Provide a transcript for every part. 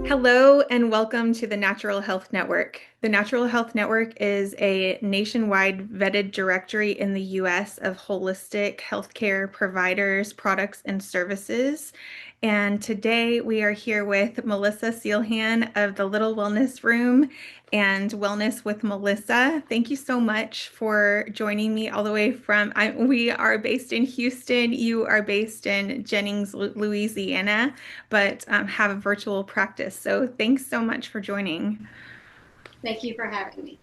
Hello and welcome to the Natural Health Network. The Natural Health Network is a nationwide vetted directory in the US of holistic healthcare providers, products, and services. And today we are here with Melissa Seilhan of the Little Wellness Room and Wellness with Melissa. Thank you so much for joining me all the way we are based in Houston. You are based in Jennings, Louisiana, but have a virtual practice. So thanks so much for joining. Thank you for having me.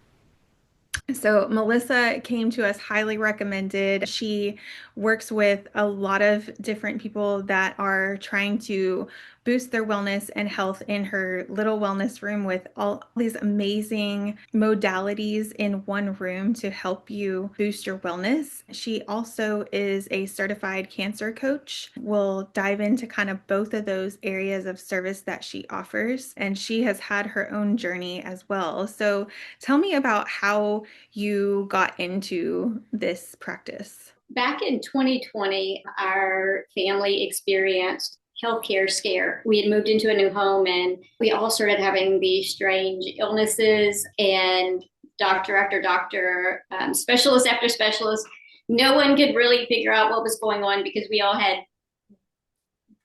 So Melissa came to us highly recommended. She works with a lot of different people that are trying to boost their wellness and health in her little wellness room with all these amazing modalities in one room to help you boost your wellness. She also is a certified cancer coach. We'll dive into kind of both of those areas of service that she offers, and she has had her own journey as well. So tell me about how you got into this practice. Back in 2020, our family experienced healthcare scare. We had moved into a new home and we all started having these strange illnesses, and doctor after doctor, specialist after specialist. No one could really figure out what was going on because we all had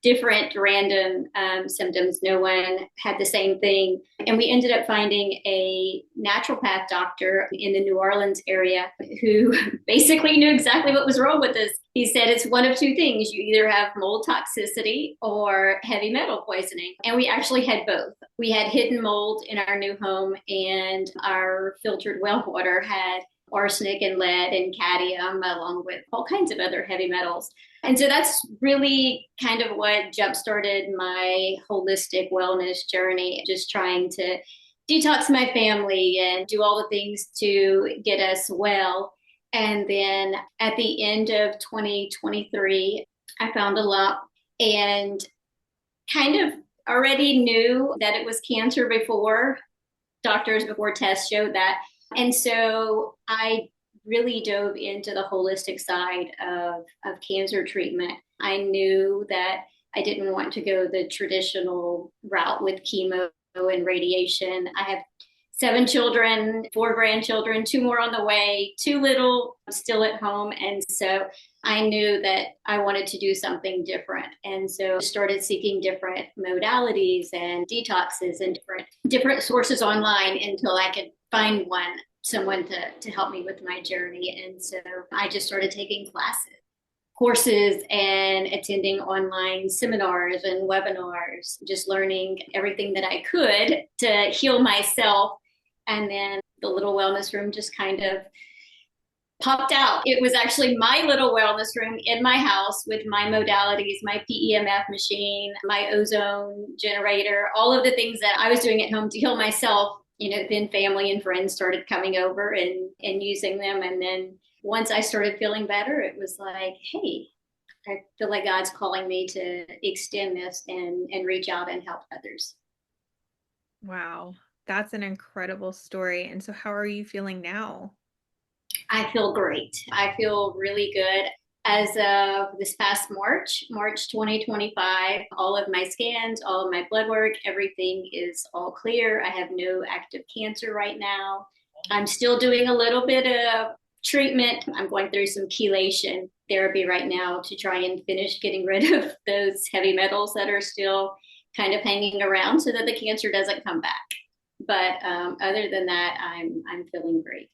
different random symptoms. No one had the same thing. And we ended up finding a naturopath doctor in the New Orleans area who basically knew exactly what was wrong with us. He said it's one of two things. You either have mold toxicity or heavy metal poisoning. And we actually had both. We had hidden mold in our new home, and our filtered well water had arsenic and lead and cadmium, along with all kinds of other heavy metals. And so that's really kind of what jump-started my holistic wellness journey, just trying to detox my family and do all the things to get us well. And then at the end of 2023, I found a lump and kind of already knew that it was cancer before tests showed that. And so I really dove into the holistic side of cancer treatment. I knew that I didn't want to go the traditional route with chemo and radiation. I have 7 children, 4 grandchildren, 2 more on the way, 2 little still at home. And so I knew that I wanted to do something different. And so started seeking different modalities and detoxes and different sources online until I could find someone to help me with my journey. And so I just started taking courses and attending online seminars and webinars, just learning everything that I could to heal myself. And then the little wellness room just kind of popped out. It was actually my little wellness room in my house with my modalities, my PEMF machine, my ozone generator, all of the things that I was doing at home to heal myself. Then family and friends started coming over and using them. And then once I started feeling better, it was like, hey, I feel like God's calling me to extend this and reach out and help others. Wow, that's an incredible story. And so how are you feeling now? I feel great. I feel really good. As of this past March 2025, all of my scans, all of my blood work, everything is all clear. I have no active cancer right now. I'm still doing a little bit of treatment. I'm going through some chelation therapy right now to try and finish getting rid of those heavy metals that are still kind of hanging around so that the cancer doesn't come back. But other than that, I'm feeling great.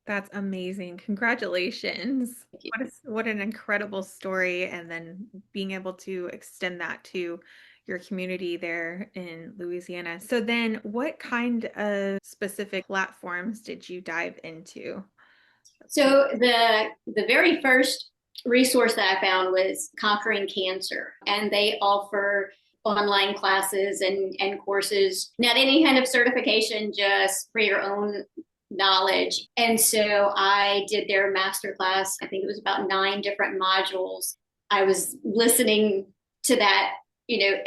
That's amazing. Congratulations. What an incredible story. And then being able to extend that to your community there in Louisiana. So then what kind of specific platforms did you dive into? So the very first resource that I found was Conquering Cancer, and they offer online classes and courses, not any kind of certification, just for your own knowledge. And so I did their master class. I think it was about 9 different modules. I was listening to that,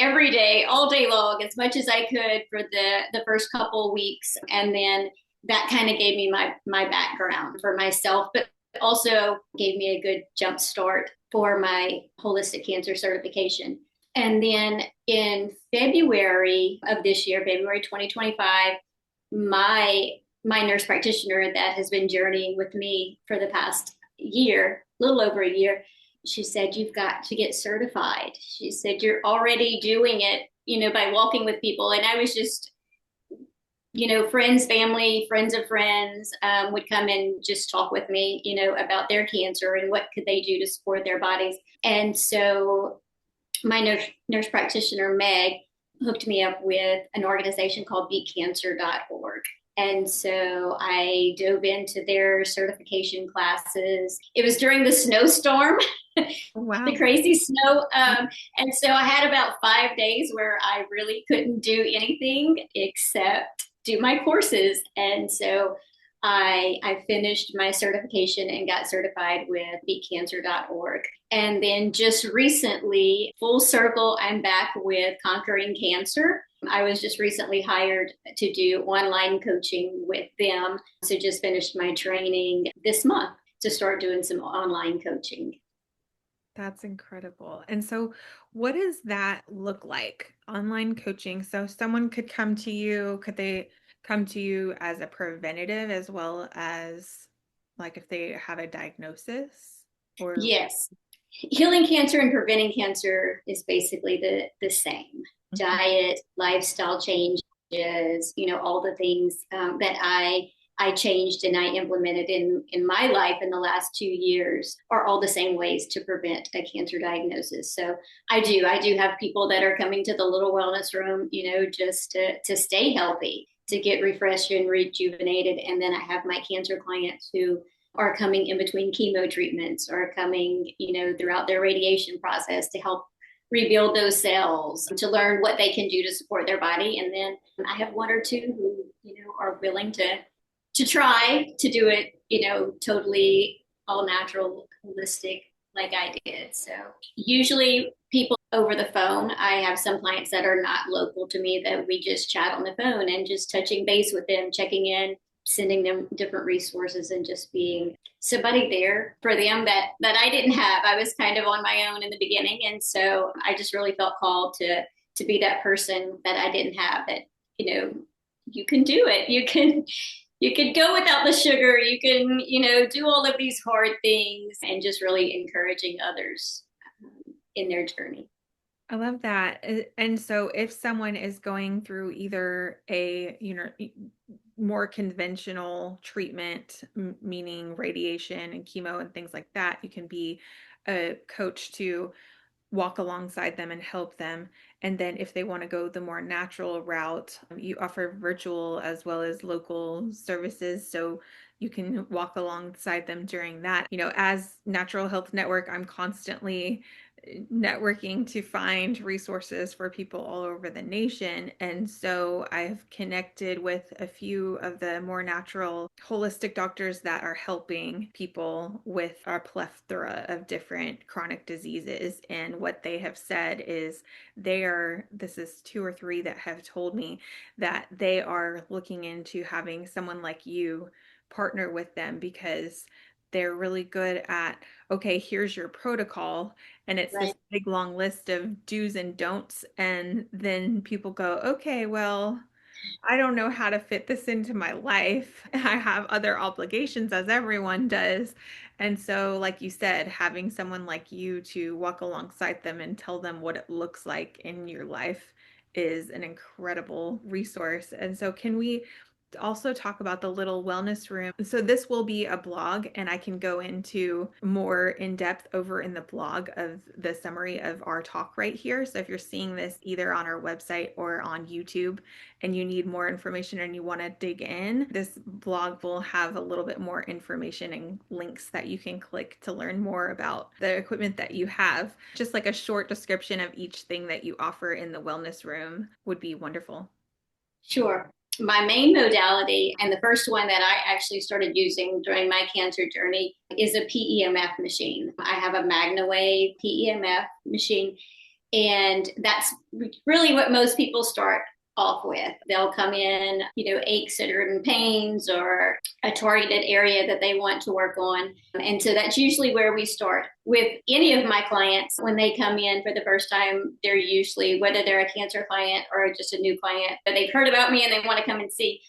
every day, all day long, as much as I could for the first couple of weeks. And then that kind of gave me my background for myself, but also gave me a good jump start for my holistic cancer certification. And then in February of this year, February 2025, my nurse practitioner that has been journeying with me for the past year, a little over a year, she said, "You've got to get certified." She said, "You're already doing it, by walking with people." And I was just, friends, family, friends of friends would come and just talk with me, about their cancer and what could they do to support their bodies. And so my nurse practitioner, Meg, hooked me up with an organization called beatcancer.org. And so I dove into their certification classes. It was during the snowstorm, the Wow. crazy snow. And so I had about 5 days where I really couldn't do anything except do my courses. And so I finished my certification and got certified with beatcancer.org. And then just recently, full circle, I'm back with Conquering Cancer. I was just recently hired to do online coaching with them. So just finished my training this month to start doing some online coaching. That's incredible. And so, what does that look like? Online coaching. So, someone could come to you, could they come to you as a preventative as well as like if they have a diagnosis or Yes. Healing cancer and preventing cancer is basically the same. Mhm. Diet, lifestyle changes, all the things that I changed and I implemented in my life in the last 2 years are all the same ways to prevent a cancer diagnosis. So I do have people that are coming to the little wellness room, just to stay healthy, to get refreshed and rejuvenated. And then I have my cancer clients who are coming in between chemo treatments or coming, throughout their radiation process to help rebuild those cells, to learn what they can do to support their body. And then I have one or two who, are willing to try to do it, totally all natural, holistic, like I did. So usually people over the phone. I have some clients that are not local to me that we just chat on the phone and just touching base with them, checking in, sending them different resources, and just being somebody there for them that I didn't have. I was kind of on my own in the beginning, and so I just really felt called to be that person that I didn't have. That you can do it. You can go without the sugar. You can do all of these hard things, and just really encouraging others in their journey. I love that. And so if someone is going through either a, more conventional treatment, meaning radiation and chemo and things like that, you can be a coach to walk alongside them and help them. And then if they want to go the more natural route, you offer virtual as well as local services. So you can walk alongside them during that. As Natural Health Network, I'm constantly networking to find resources for people all over the nation. And so I've connected with a few of the more natural holistic doctors that are helping people with a plethora of different chronic diseases. And what they have said is this is two or three that have told me that they are looking into having someone like you partner with them because they're really good at, okay, here's your protocol, and it's this Right. big long list of do's and don'ts, and then people go, okay, well, I don't know how to fit this into my life. I have other obligations as everyone does. And so, like you said, having someone like you to walk alongside them and tell them what it looks like in your life is an incredible resource. And so, can we also talk about the little wellness room? So this will be a blog, and I can go into more in depth over in the blog of the summary of our talk right here. So if you're seeing this either on our website or on YouTube and you need more information and you want to dig in, this blog will have a little bit more information and links that you can click to learn more about the equipment that you have. Just like a short description of each thing that you offer in the wellness room would be wonderful. Sure. My main modality, and the first one that I actually started using during my cancer journey, is a PEMF machine. I have a MagnaWave PEMF machine, and that's really what most people start off with. They'll come in, aches or pains or a targeted area that they want to work on. And so that's usually where we start. With any of my clients, when they come in for the first time, they're usually, whether they're a cancer client or just a new client, but they've heard about me and they want to come and see.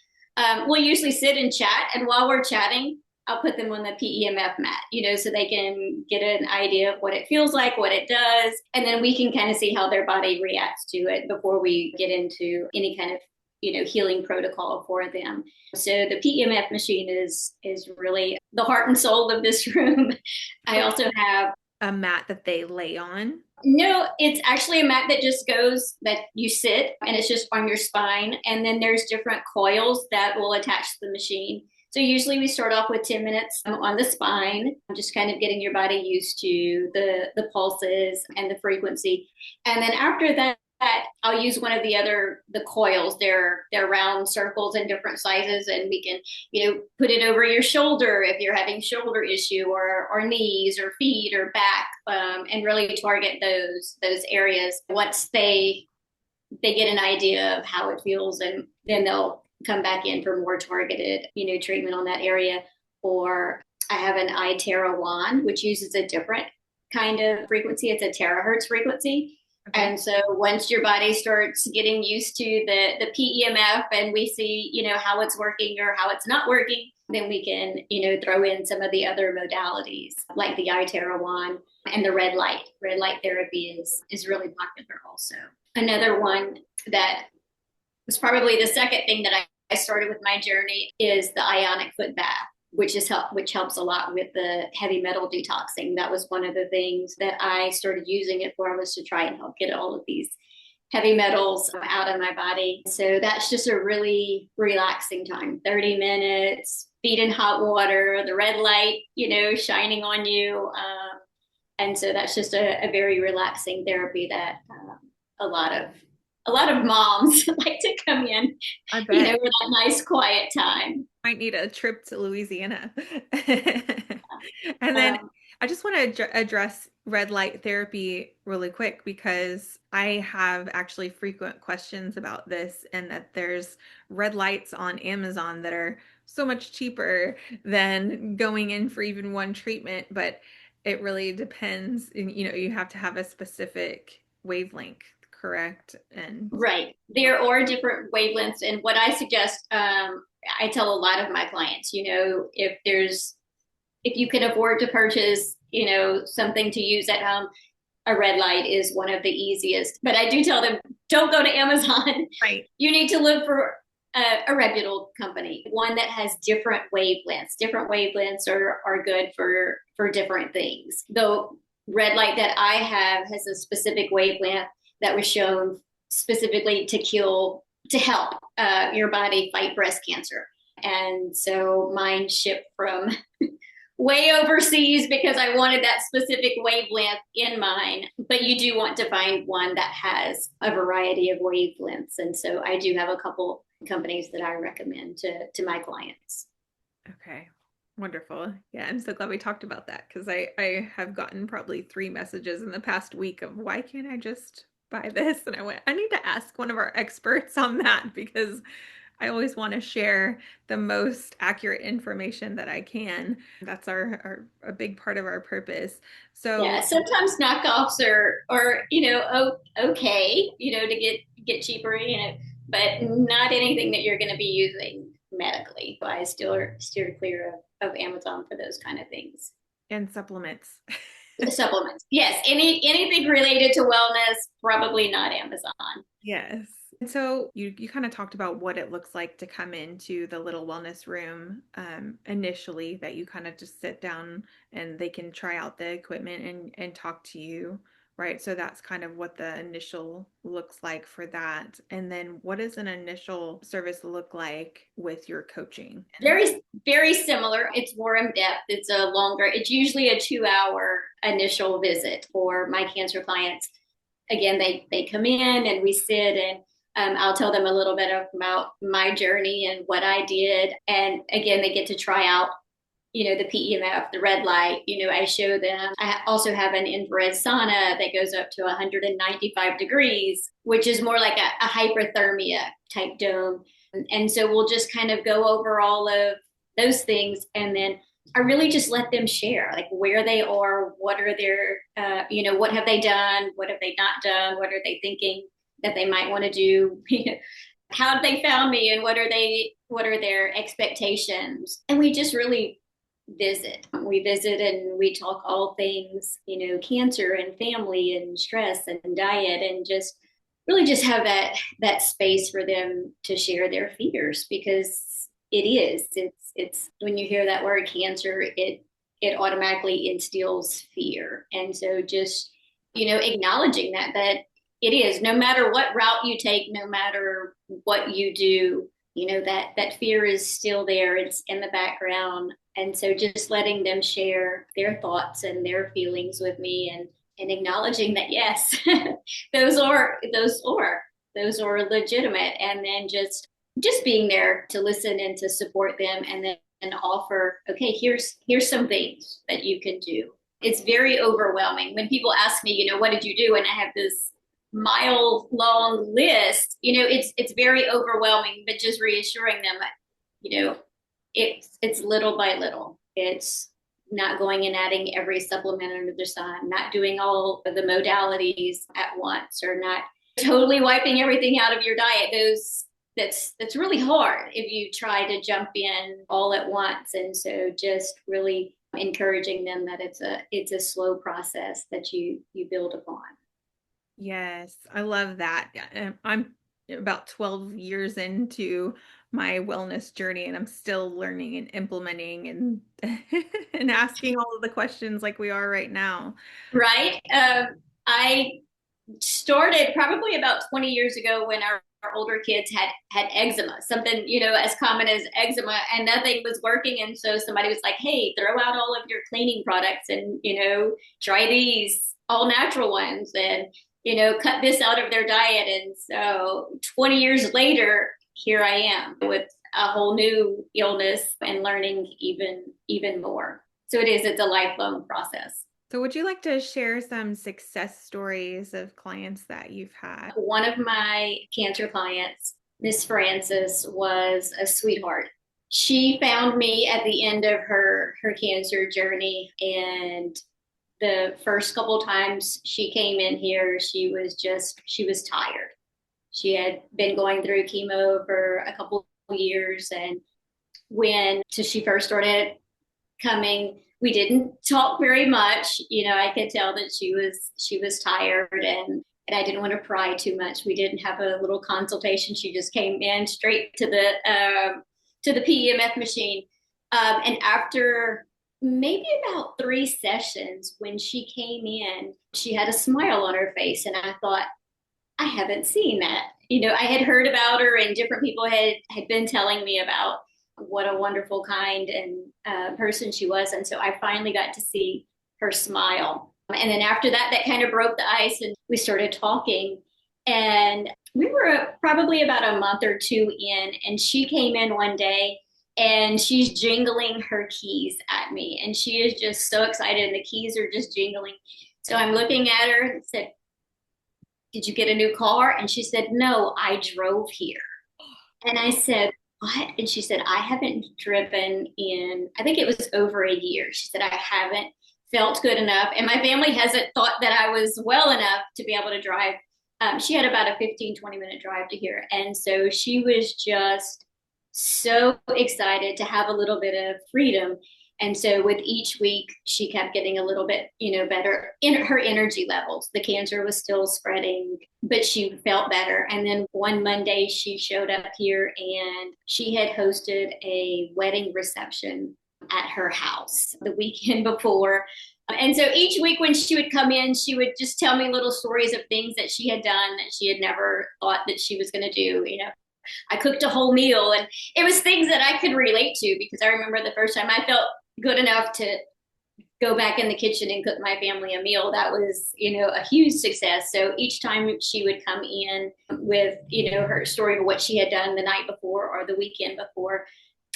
We'll usually sit and chat. And while we're chatting, I'll put them on the PEMF mat, so they can get an idea of what it feels like, what it does, and then we can kind of see how their body reacts to it before we get into any kind of, healing protocol for them. So the PEMF machine is really the heart and soul of this room. I So also have a mat that they lay on. no, it's actually a mat that just goes that you sit and it's just on your spine. And then there's different coils that will attach to the machine. So usually we start off with 10 minutes on the spine, just kind of getting your body used to the pulses and the frequency. And then after that, I'll use one of the coils. They're round circles in different sizes, and we can put it over your shoulder if you're having shoulder issue, or knees or feet or back, and really target those areas. Once they get an idea of how it feels, and then they'll come back in for more targeted treatment on that area. Or I have an iTerra wand, which uses a different kind of frequency. It's a terahertz frequency. Okay. And so once your body starts getting used to the PEMF, and we see, how it's working or how it's not working, then we can, throw in some of the other modalities like the iTerra wand and the red light. Red light therapy is really popular also. Another one that was probably the second thing that I started with my journey is the ionic foot bath, which helps a lot with the heavy metal detoxing. That was one of the things that I started using it for, was to try and help get all of these heavy metals out of my body. So that's just a really relaxing time. 30 minutes, feet in hot water, the red light, shining on you. And so that's just a very relaxing therapy that a lot of moms like to come in, I bet. for that nice quiet time. Might need a trip to Louisiana. And then Um, I just want to address red light therapy really quick, because I have actually frequent questions about this, and that there's red lights on Amazon that are so much cheaper than going in for even one treatment, but it really depends. And, you have to have a specific wavelength, correct? And right. There are different wavelengths. And what I suggest, I tell a lot of my clients, if you can afford to purchase, something to use at home, a red light is one of the easiest. But I do tell them, don't go to Amazon. right. You need to look for a reputable company, one that has different wavelengths. Different wavelengths are good for different things. The red light that I have has a specific wavelength that was shown specifically to help your body fight breast cancer. And so mine shipped from way overseas because I wanted that specific wavelength in mine. But you do want to find one that has a variety of wavelengths. And so I do have a couple companies that I recommend to my clients. Okay. Wonderful. Yeah, I'm so glad we talked about that, because I have gotten probably 3 messages in the past week of, why can't I just buy this? And I went, I need to ask one of our experts on that, because I always want to share the most accurate information that I can. That's our a big part of our purpose. Yeah, So, sometimes knockoffs are okay, to get cheaper, but not anything that you're going to be using medically. I still steer clear of Amazon for those kind of things. and supplements. Supplements, yes, anything related to wellness, probably not Amazon. Yes. And so you kind of talked about what it looks like to come into the little wellness room, initially, that you kind of just sit down and they can try out the equipment and talk to you, right? So that's kind of what the initial looks like for that. And then what does an initial service look like with your coaching? Very, very similar. It's more in depth. It's usually a 2 hour initial visit for my cancer clients. Again, they come in and we sit, and I'll tell them a little bit about my journey and what I did. And again, they get to try out, the PEMF, the red light. I show them. I also have an infrared sauna that goes up to 195 degrees, which is more like a hyperthermia type dome. And so we'll just kind of go over all of those things. And then I really just let them share, like where they are, what are their, what have they done? What have they not done? What are they thinking that they might want to do? How have they found me, and what are their expectations? And we just really visit and we talk all things, cancer and family and stress and diet, and just really just have that space for them to share their fears, because it's when you hear that word cancer, it automatically instills fear. And so just acknowledging that it is, no matter what route you take, no matter what you do, that fear is still there. It's in the background. And so just letting them share their thoughts and their feelings with me, and acknowledging that, yes, those are legitimate. And then just being there to listen and to support them, and then offer, okay, here's some things that you can do. It's very overwhelming when people ask me, what did you do? And I have this mile long list. It's very overwhelming, but just reassuring them that, it's little by little. It's not going and adding every supplement under the sun, not doing all of the modalities at once, or not totally wiping everything out of your diet. That's really hard if you try to jump in all at once. And so just really encouraging them that it's a slow process that you build upon. Yes, I love that. I'm about 12 years into my wellness journey, and I'm still learning and implementing and and asking all of the questions like we are right now. Right. I started probably about 20 years ago when our older kids had eczema, something as common as eczema, and nothing was working. And so somebody was like, hey, throw out all of your cleaning products and try these all natural ones, and cut this out of their diet. And so 20 years later, here I am with a whole new illness and learning even more. So it's a lifelong process. So, would you like to share some success stories of clients that you've had? One of my cancer clients, Miss Francis, was a sweetheart. She found me at the end of her cancer journey, and the first couple times she came in here, she was tired. She had been going through chemo for a couple years, and so she first started coming, we didn't talk very much. I could tell that she was tired, and I didn't want to pry too much. We didn't have a little consultation. She just came in straight to the PEMF machine. And after maybe about 3 sessions, when she came in, she had a smile on her face, and I thought, I haven't seen that. I had heard about her, and different people had been telling me about what a wonderful, kind, and person she was. And so I finally got to see her smile. And then after that, that kind of broke the ice, and we started talking. And we were probably about a month or two in, and she came in one day, and she's jingling her keys at me. And she is just so excited, and the keys are just jingling. So I'm looking at her and said, did you get a new car? And she said, no, I drove here. And I said, what? And she said, I haven't driven in, I think it was over a year. She said, I haven't felt good enough. And my family hasn't thought that I was well enough to be able to drive. She had about a 15-20 minute drive to here. And so she was just so excited to have a little bit of freedom. And so with each week, she kept getting a little bit, better in her energy levels. The cancer was still spreading, but she felt better. And then one Monday, she showed up here, and she had hosted a wedding reception at her house the weekend before. And so each week when she would come in, she would just tell me little stories of things that she had done that she had never thought that she was going to do. I cooked a whole meal, and it was things that I could relate to, because I remember the first time I felt good enough to go back in the kitchen and cook my family a meal. That was, a huge success. So each time she would come in with, her story of what she had done the night before or the weekend before,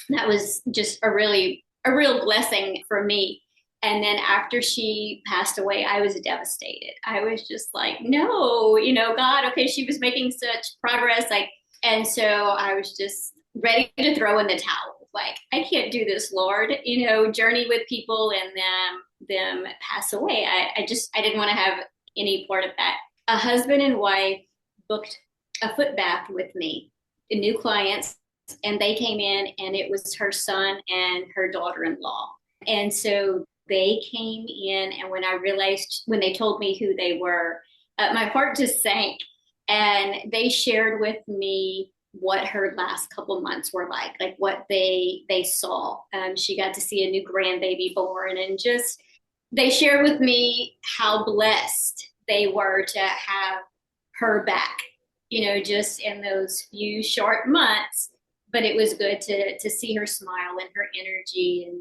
that was just a really a real blessing for me. And then after she passed away, I was devastated. I was just like, no, God, okay, she was making such progress. Like, and so I was just ready to throw in the towel. Like, I can't do this, Lord, journey with people and them pass away. I didn't want to have any part of that. A husband and wife booked a foot bath with me, new clients, and they came in, and it was her son and her daughter-in-law. And so they came in, and when I realized, when they told me who they were, my heart just sank. And they shared with me what her last couple months were like what they saw. She got to see a new grandbaby born, and just they shared with me how blessed they were to have her back, just in those few short months. But it was good to see her smile and her energy,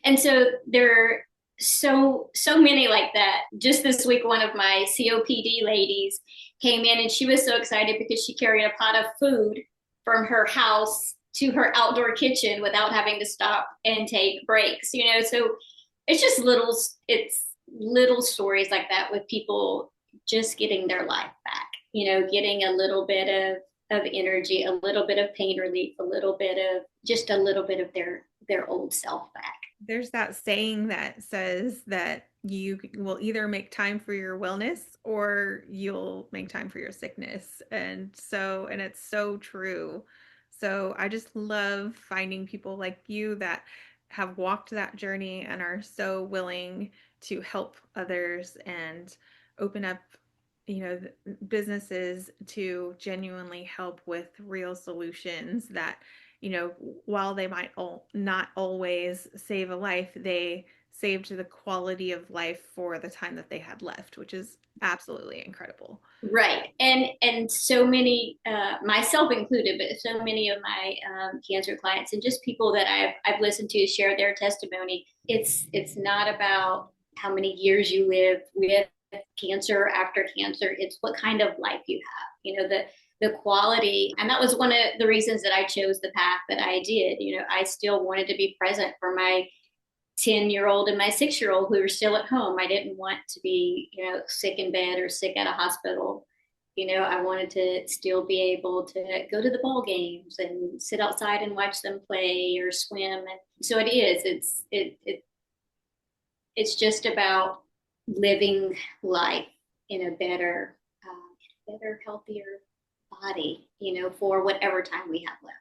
and so there are so many like that. Just this week, one of my COPD ladies came in, and she was so excited because she carried a pot of food from her house to her outdoor kitchen without having to stop and take breaks. So it's little stories like that with people just getting their life back. Getting a little bit of energy, a little bit of pain relief, a little bit of their old self back. There's that saying that says that you will either make time for your wellness or you'll make time for your sickness. And it's so true. So I just love finding people like you that have walked that journey and are so willing to help others and open up, businesses to genuinely help with real solutions that, while they might not always save a life, they saved the quality of life for the time that they had left, which is absolutely incredible. Right. And so many, myself included, but so many of my cancer clients and just people that I've listened to share their testimony. It's not about how many years you live with cancer after cancer. It's what kind of life you have. The quality. And that was one of the reasons that I chose the path that I did. I still wanted to be present for my 10-year-old and my 6-year-old who were still at home. I didn't want to be, sick in bed or sick at a hospital. I wanted to still be able to go to the ball games and sit outside and watch them play or swim. And so it is. It's just about living life in a better, healthier body, for whatever time we have left.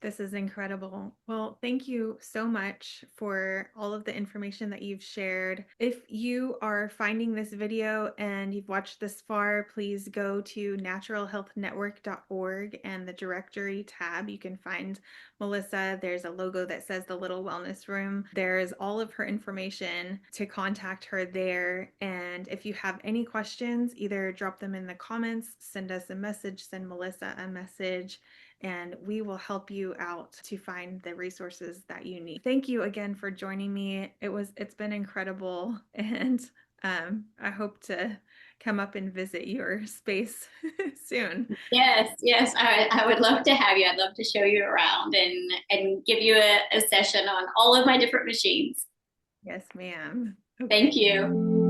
This is incredible. Well, thank you so much for all of the information that you've shared. If you are finding this video and you've watched this far, please go to naturalhealthnetwork.org and the directory tab. You can find Melissa. There's a logo that says the Little Wellness Room. There's all of her information to contact her there. And if you have any questions, either drop them in the comments, send us a message, send Melissa a message, and we will help you out to find the resources that you need. Thank you again for joining me. It's been incredible, and I hope to come up and visit your space soon. Yes, I would love to have you. I'd love to show you around and give you a session on all of my different machines. Yes, ma'am. Okay. Thank you.